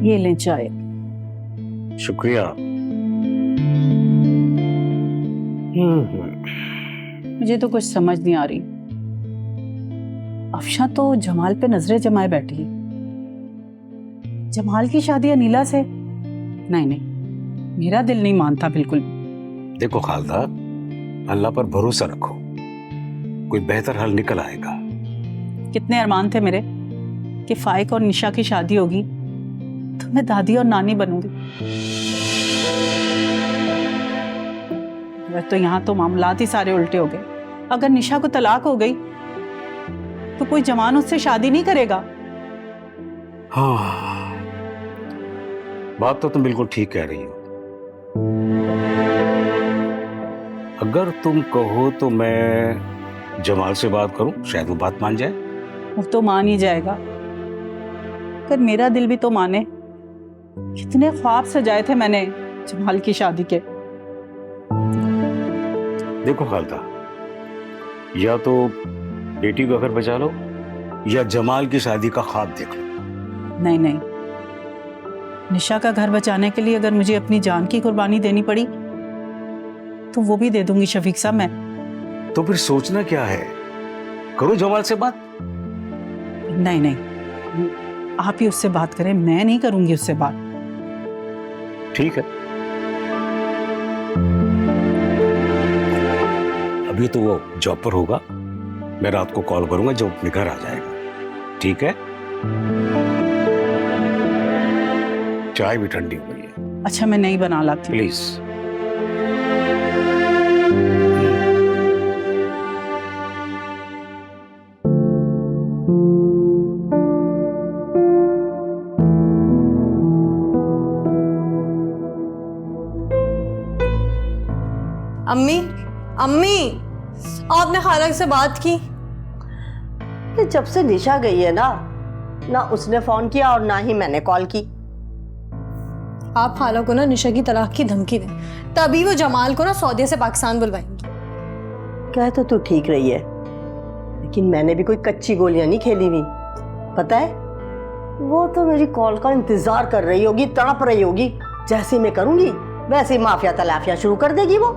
ये लें चाय। शुक्रिया। मुझे तो कुछ समझ नहीं आ रही। अफशा तो जमाल पे नजरें जमाए बैठी है। जमाल की शादी अनीला से? नहीं नहीं, मेरा दिल नहीं मानता बिल्कुल। देखो खालदा, अल्लाह पर भरोसा रखो, कोई बेहतर हल निकल आएगा। कितने अरमान थे मेरे कि फाइक और निशा की शादी होगी तो मैं दादी और नानी बनूंगी। तो यहाँ तो मामलात ही सारे उल्टे हो गए। अगर निशा को तलाक हो गई तो कोई जवान उससे शादी नहीं करेगा। हाँ, बात तो तुम बिल्कुल ठीक कह रही हो। अगर तुम कहो तो मैं जमाल से बात करूं, शायद वो बात मान जाए। वो तो मान ही जाएगा, पर मेरा दिल भी तो माने। कितने ख्वाब सजाए थे मैंने जमाल की शादी के। देखो खालदा, या तो बेटी को घर बचा लो या जमाल की शादी का ख्वाब देख लो। नहीं नहीं, निशा का घर बचाने के लिए अगर मुझे अपनी जान की कुर्बानी देनी पड़ी तो वो भी दे दूंगी शफीक साहब मैं। तो फिर सोचना क्या है, करो जमाल से बात। नहीं नहीं, आप ही उससे बात करें, मैं नहीं करूंगी उससे बात। ठीक है, अभी तो वो जॉब पर होगा, मैं रात को कॉल करूंगा जब अपने घर आ जाएगा। ठीक है, चाय भी ठंडी हो गई है। अच्छा, मैं नहीं बना लाती। प्लीज। अम्मी, अम्मी, आपने खाला से बात की? कि जब से निशा गई है ना उसने फोन किया और ना ही मैंने कॉल की। आप खाला को ना निशा की तलाक की धमकी दें, तभी वो जमाल को ना सऊदी से पाकिस्तान बुलवाएंगी। कह तो तू ठीक रही है, लेकिन मैंने भी कोई कच्ची गोलियां नहीं खेली हुई। पता है, वो तो मेरी कॉल का इंतजार कर रही होगी, तड़प रही होगी। जैसे मैं करूंगी वैसे ही माफिया तलाफिया शुरू कर देगी वो।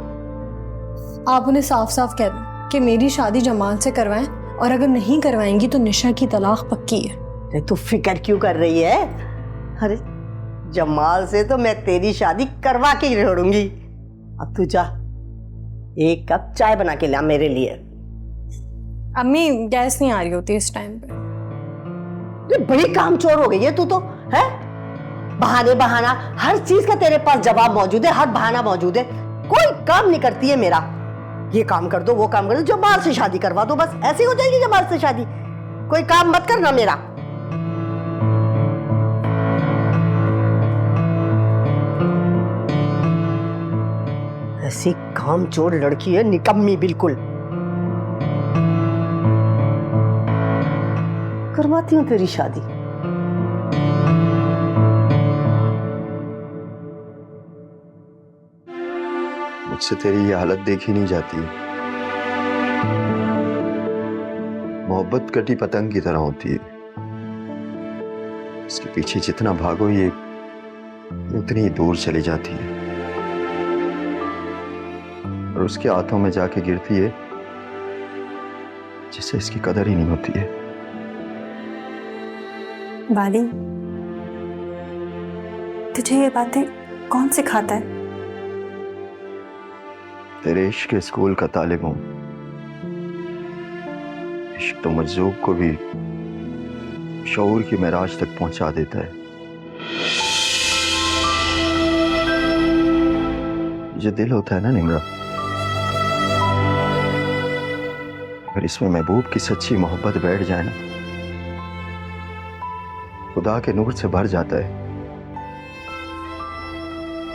आप उन्हें साफ साफ कह दें कि मेरी शादी जमाल से करवाएं, और अगर नहीं करवाएंगी तो निशा की तलाक पक्की है। अरे तू फिक्र क्यों कर रही है? अरे जमाल से तो मैं तेरी शादी करवा के ही छोड़ूंगी। अब तू जा, एक कप चाय बना के ला मेरे लिए। अम्मी, गैस नहीं आ रही होती इस टाइम पे। अरे बड़ी कामचोर हो गई है तू तो, है? बहाने बहाना, हर चीज का तेरे पास जवाब मौजूद है, हर बहाना मौजूद है। कोई काम नहीं करती है मेरा। ये काम कर दो, वो काम कर दो, जमाल से शादी करवा दो, बस ऐसे हो जाएगी जमाल से शादी। कोई काम मत करना मेरा। ऐसी कामचोर लड़की है, निकम्मी बिल्कुल। करवाती हूँ तेरी शादी। मुझसे तेरी ये हालत देखी नहीं जाती। मोहब्बत कटी पतंग की तरह होती है, इसके पीछे जितना भागो ये उतनी ही दूर चली जाती है और उसके हाथों में जाके गिरती है जिससे इसकी कदर ही नहीं होती है। बाली, तुझे ये बातें कौन सिखाता है? तेरे इश्क के स्कूल का तालिब हूं। इश्क तो मजजूब को भी शऊर की महराज तक पहुंचा देता है। जो दिल होता है ना निमरा, अगर इसमें महबूब की सच्ची मोहब्बत बैठ जाए ना, खुदा के नूर से भर जाता है।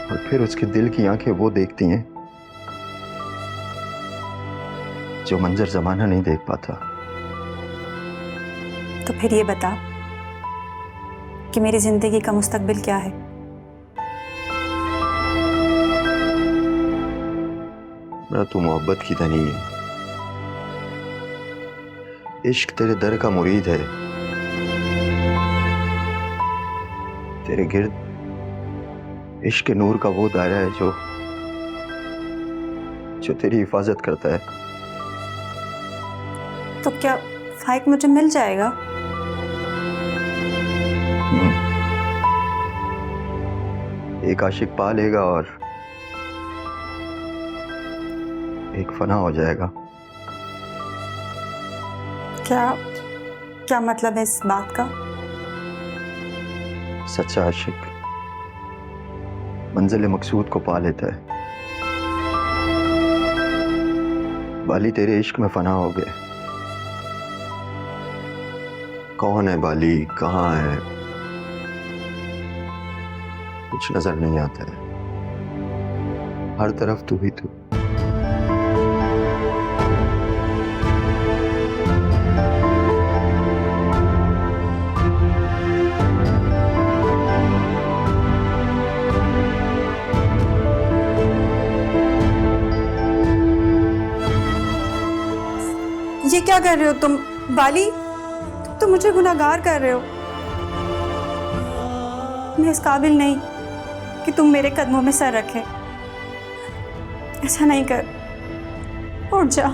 और फिर उसके दिल की आंखें वो देखती हैं जो मंजर जमाना नहीं देख पाता। तो फिर ये बता कि मेरी जिंदगी का मुस्तकबिल क्या है? मेरा तू मोहब्बत की धनी है, इश्क तेरे दर का मुरीद है। तेरे गिर्द इश्क के नूर का वो दायरा है जो तेरी हिफाजत करता है। तो क्या फाइक मुझे मिल जाएगा? एक आशिक पा लेगा और एक फना हो जाएगा। क्या मतलब है इस बात का? सच्चा आशिक मंजिल मकसूद को पा लेता है। बाली तेरे इश्क में फना हो गए। कौन है बाली, कहाँ है, कुछ नजर नहीं आता है। हर तरफ तू ही तू। ये क्या कर रहे हो तुम बाली? तुम मुझे गुनहगार कर रहे हो। मैं इस काबिल नहीं कि तुम मेरे कदमों में सर रखे। ऐसा नहीं कर, उठ जा।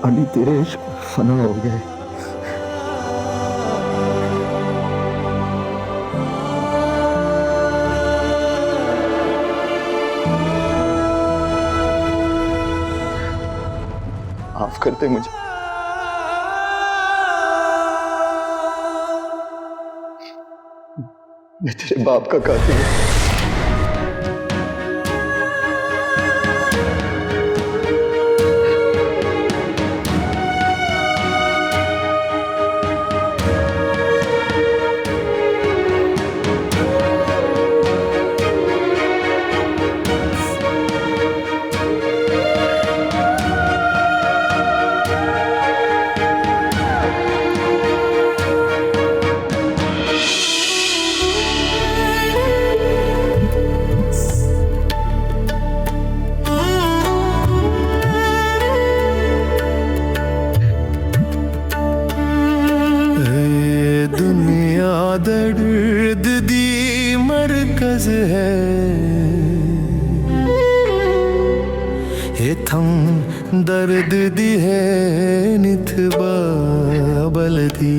अली तेरे इश्क में फना हो गए। माफ करते मुझे। मैं तेरे बाप का कातिल हूं। दर्द दी मरकज है इथम दर्द दी है निथबा बलदी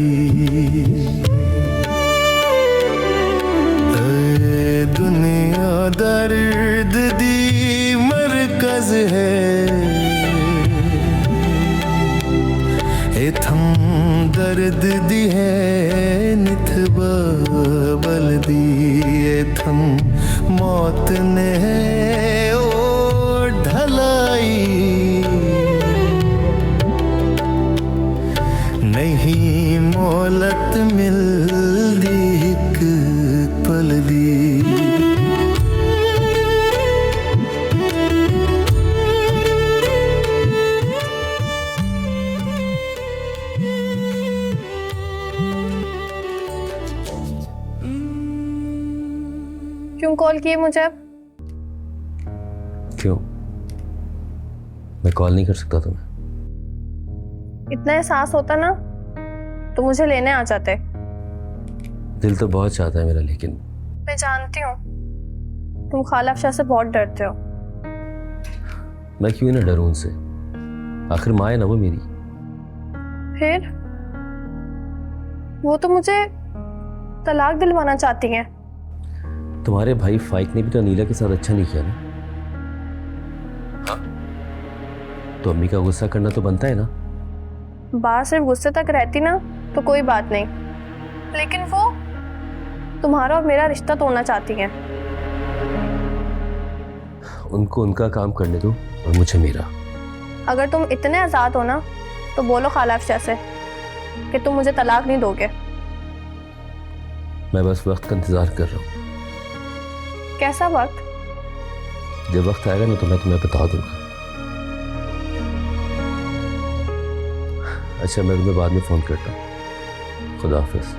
दुनिया दर्द दी मरकज है इथम दर्द दी है निथबा बलदी इथम मौत ने ओ ढलाई नहीं मोहलत मिलदी एक पल दी क्यों कॉल किए मुझे? क्यों? मैं कॉल नहीं कर सकता तुम्हें? इतना एहसास होता ना तो मुझे लेने आ जाते। दिल तो बहुत चाहता है मेरा, लेकिन मैं जानती हूँ तुम खाला अफशा से बहुत डरते हो। मैं क्यों ना डरूं उनसे, आखिर माँ है ना वो मेरी। फिर वो तो मुझे तलाक दिलवाना चाहती हैं। तुम्हारे भाई फाइक ने भी तो अनीला के साथ अच्छा नहीं किया ना। हाँ? तो अम्मी का गुस्सा करना तो बनता है ना। बात सिर्फ गुस्से तक रहती ना तो कोई बात नहीं, लेकिन वो तुम्हारा और मेरा रिश्ता तोड़ना चाहती हैं। उनको उनका काम करने दो और मुझे मेरा। अगर तुम इतने आज़ाद हो ना तो बोलो खाला अफशा से कि तुम मुझे तलाक नहीं दोगे। मैं बस वक्त का इंतजार कर रहा हूँ। कैसा वक्त? जब वक्त आएगा ना तो मैं तुम्हें बता दूंगा। अच्छा, मैं तुम्हें बाद में फोन करता हूँ। खुदा हाफिज।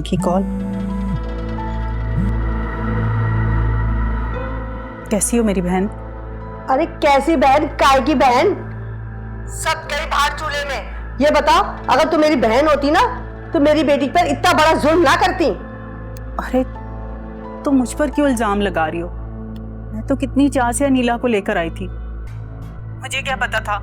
की कॉल। कैसी हो मेरी बहन? अरे कैसी बहन, काय की बहन? सब गई बाहर चूल्हे में। ये बताओ, अगर तू मेरी बहन होती ना तो मेरी बेटी पर इतना बड़ा जुल्म ना करती। अरे तुम मुझ पर क्यों इल्जाम लगा रही हो? मैं तो कितनी चाह से अनीला को लेकर आई थी। मुझे क्या पता था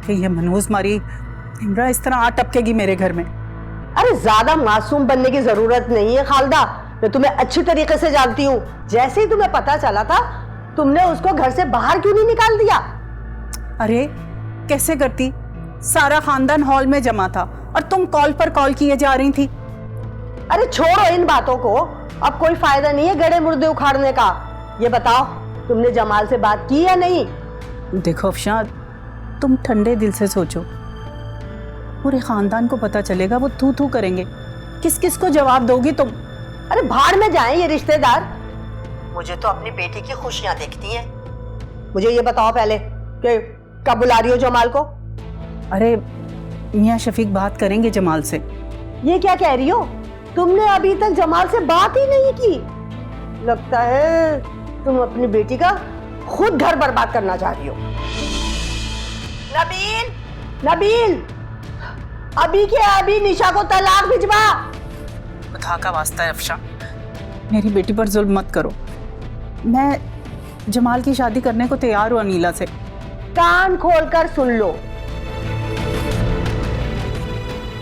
कि ये मनहूस मारी इमरा इस तरह आ टपकेगी मेरे घर में। अरे ज्यादा मासूम बनने की जरूरत नहीं है खालदा, मैं तुम्हें अच्छी तरीके से जानती हूँ। जैसे ही तुम्हें पता चला था, तुमने उसको घर से बाहर क्यों नहीं निकाल दिया? अरे कैसे करती, सारा खानदान हॉल में जमा था और तुम कॉल पर कॉल किए जा रही थी। अरे छोड़ो इन बातों को, अब कोई फायदा नहीं है गड़े मुर्दे उखाड़ने का। ये बताओ, तुमने जमाल से बात की या नहीं? देखो अफशां, तुम ठंडे दिल से सोचो, पूरे खानदान को पता चलेगा, वो थू थू करेंगे, किस किस को जवाब दोगी तुम? अरे भाड़ में जाएं ये रिश्तेदार, मुझे तो अपनी बेटी की खुशियां देखती हैं। मुझे ये बताओ पहले कि कब बुला रही हो जमाल को? अरे मियाँ शफीक बात करेंगे जमाल से। ये क्या कह रही हो? तुमने अभी तक जमाल से बात ही नहीं की। लगता है तुम अपनी बेटी का खुद घर बर्बाद करना चाह रही हो। नबील, नबील, अभी के अभी निशा को तलाक भिजवा। खुदा का वास्ता है अफशां, मेरी बेटी पर जुल्म मत करो। मैं जमाल की शादी करने को तैयार हूँ अनीला से। कान खोलकर सुन लो,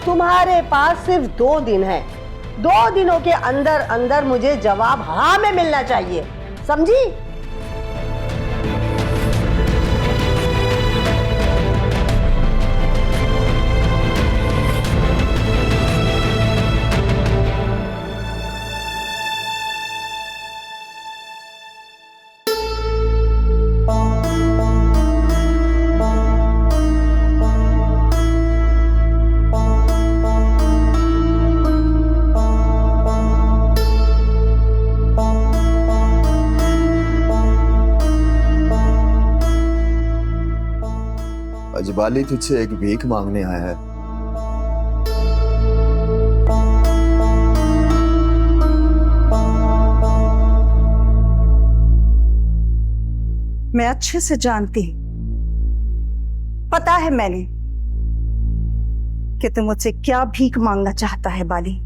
तुम्हारे पास सिर्फ 2 दिन है। 2 दिनों के अंदर अंदर मुझे जवाब हाँ में मिलना चाहिए, समझी? अजबाली तुझसे एक भीख मांगने आया है। मैं अच्छे से जानती, पता है मैंने कि तू मुझसे क्या भीख मांगना चाहता है बाली।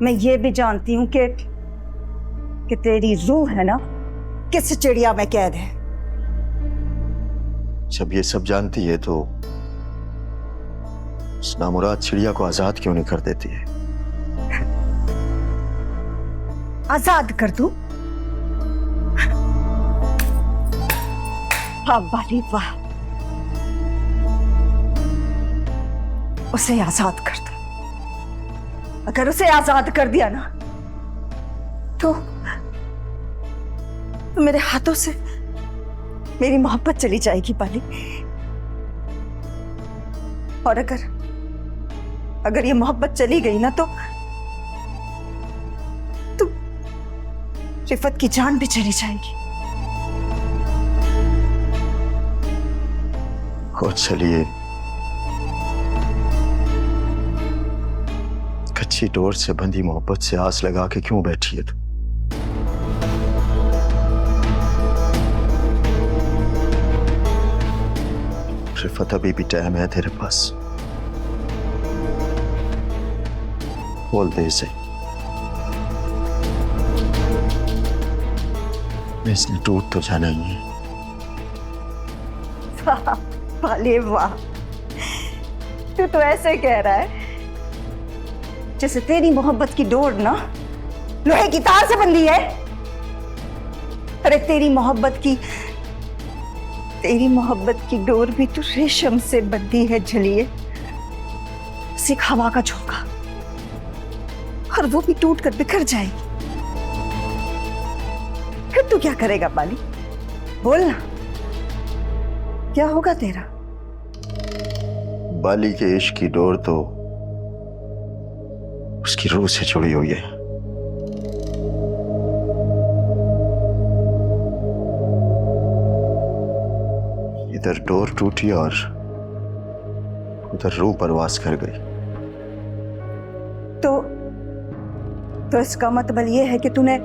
मैं ये भी जानती हूं कि तेरी रूह है ना किस चिड़िया में कैद है। जब ये सब जानती है तो उस नामुराद चिड़िया को आजाद क्यों नहीं कर देती है? आजाद कर दूं? हाँ बाली वाह, उसे आजाद कर दो। अगर उसे आजाद कर दिया ना तो मेरे हाथों से मेरी मोहब्बत चली जाएगी बाली। और अगर ये मोहब्बत चली गई ना तो रिफत की जान भी चली जाएगी। और चलिए, कच्ची डोर से बंधी मोहब्बत से आस लगा के क्यों बैठी है तू? रिफत, अभी भी टाइम है तेरे पास, बोल दे इसे। इसने टूट तो जाना ही है। वाह बाली वाह, तू तो ऐसे कह रहा है जैसे तेरी मोहब्बत की डोर ना लोहे की तार से बंधी है। अरे तेरी मोहब्बत की डोर भी तो रेशम से बंधी है झलिए, सिख हवा का झोंका, और वो भी टूट कर बिखर जाएगी। फिर तू क्या करेगा बाली? बोल ना, क्या होगा तेरा? बाली के इश्क की डोर तो उसकी रूह से जुड़ी हुई है। इधर डोर टूटी और उधर रूह परवास कर गई। तो इसका मतलब ये है कि तूने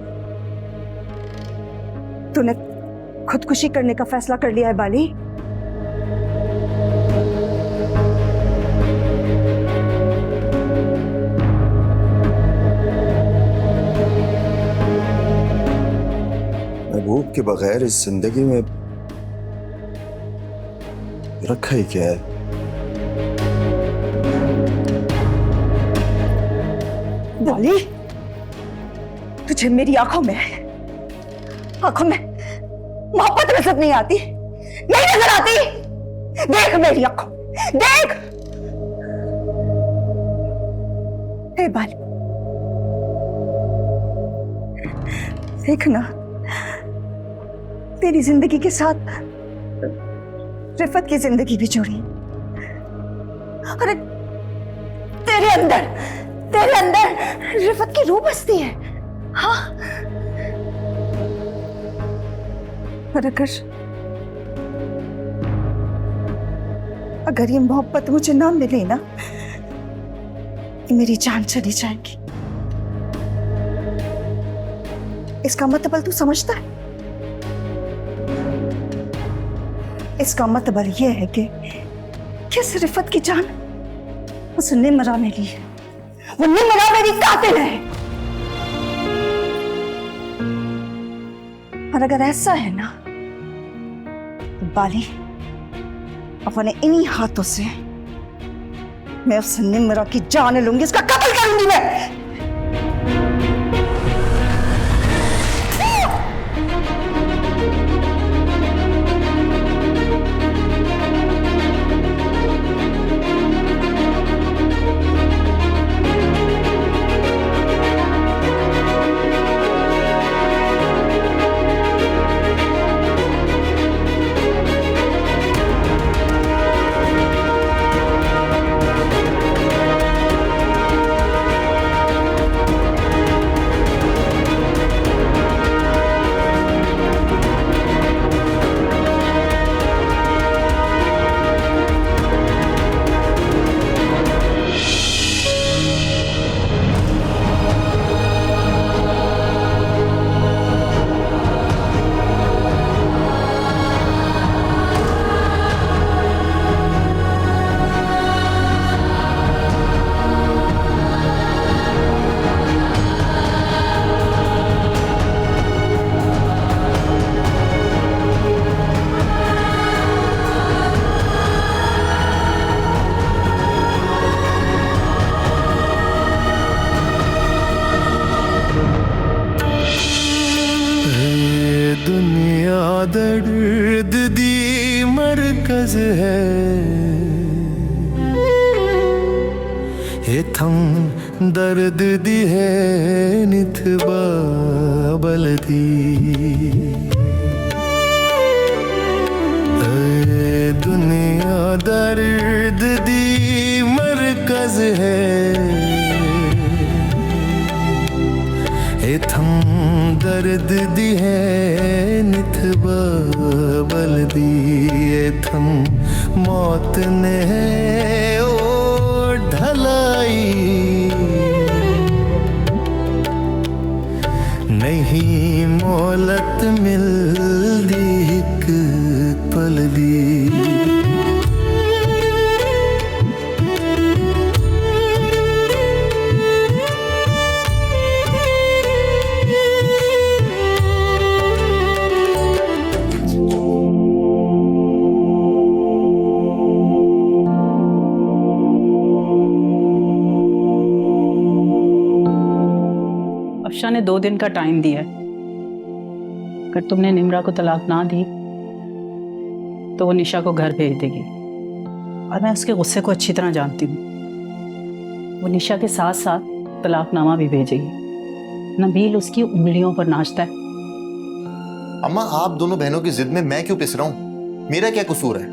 खुदकुशी करने का फैसला कर लिया है बाली। महबूब के बगैर इस जिंदगी में रखा ही क्या है? बाली, तुझे मेरी आंखों में मोहब्बत नजर नहीं आती? नहीं नजर आती? देख मेरी आंखों, देख। हे बाली, देखना, तेरी जिंदगी के साथ रिफत की जिंदगी भी जुड़ी। अरे तेरे अंदर रिफत की रूह बसती है। हाँ, और अगर ये मोहब्बत मुझे ना मिले ना, मेरी जान चली जाएगी। इसका मतलब तू समझता है? इसका मतलब यह है कि किस रिफत की जान उस निमरा ने ली है। वो निमरा मेरी कातिल है। और अगर ऐसा है ना तो बाली, अपने इन्हीं हाथों से मैं उस निमरा की जान लूंगी, उसका कत्ल करूंगी मैं। दुनिया दर्द दी मरकज है, इथम दर्द दी है निथबा बलदी। दुनिया दर्द दी मरकज है, इथम दर्द दी है निथबा बलदी। इथम मौत ने ओ ढलाई, नहीं मोहलत मिलदी एक पल दी। अफशा ने 2 दिन का टाइम दिया है। अगर तुमने निमरा को तलाक ना दी तो वो निशा को घर भेज देगी, और मैं उसके गुस्से को अच्छी तरह जानती हूँ। वो निशा के साथ साथ तलाकनामा भी भेजेगी। नबील उसकी उंगलियों पर नाचता है। अम्मा, आप दोनों बहनों की जिद में मैं क्यों पिस रहा हूँ? मेरा क्या कसूर है?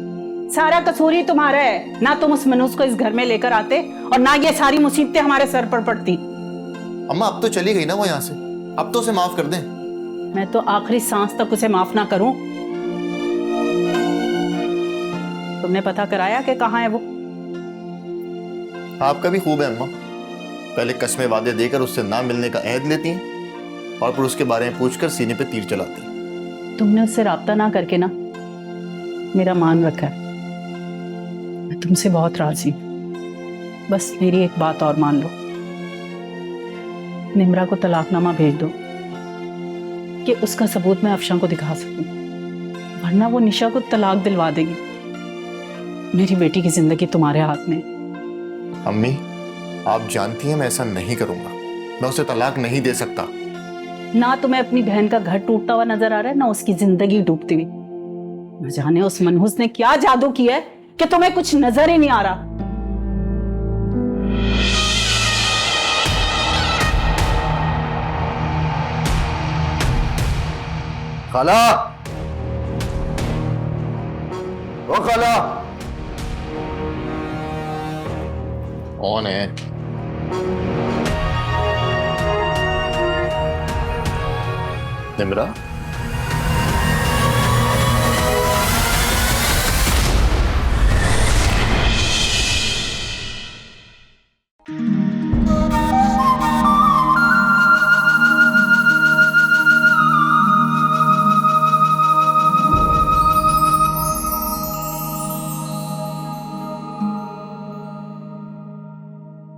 सारा कसूर ही तुम्हारा है। ना तुम उस मनूस को इस घर में लेकर आते और ना ये सारी मुसीबतें हमारे सर पर पड़ती। अम्मा, अब तो चली गई ना वो यहाँ से, अब तो उसे माफ कर दें। मैं तो आखिरी सांस तक उसे माफ ना करूं। तुमने पता कराया कि कहाँ है वो? आपका भी खूब है अम्मा, पहले कस्में वादे देकर उससे ना मिलने का अहद लेती हैं और फिर उसके बारे में पूछकर सीने पे तीर चलाती हैं। तुमने उससे राब्ता ना करके ना मेरा मान रखा है। मैं तुमसे बहुत राजी हूं। बस मेरी एक बात और मान लो, निम्रा को तलाकनामा भेज दो कि उसका सबूत मैं अफशा को दिखा सकूं, वरना वो निशा को तलाक दिलवा देगी। मेरी बेटी की जिंदगी तुम्हारे हाथ में। अम्मी, आप जानती हैं मैं ऐसा नहीं करूंगा। मैं उसे तलाक नहीं दे सकता। ना तुम्हें अपनी बहन का घर टूटता हुआ नजर आ रहा है, ना उसकी जिंदगी डूबती हुई। न जाने उस मनहूस ने क्या जादू किया है कि तुम्हें कुछ नजर ही नहीं आ रहा। खाला, ओ खाला, कौन है? निम्रा,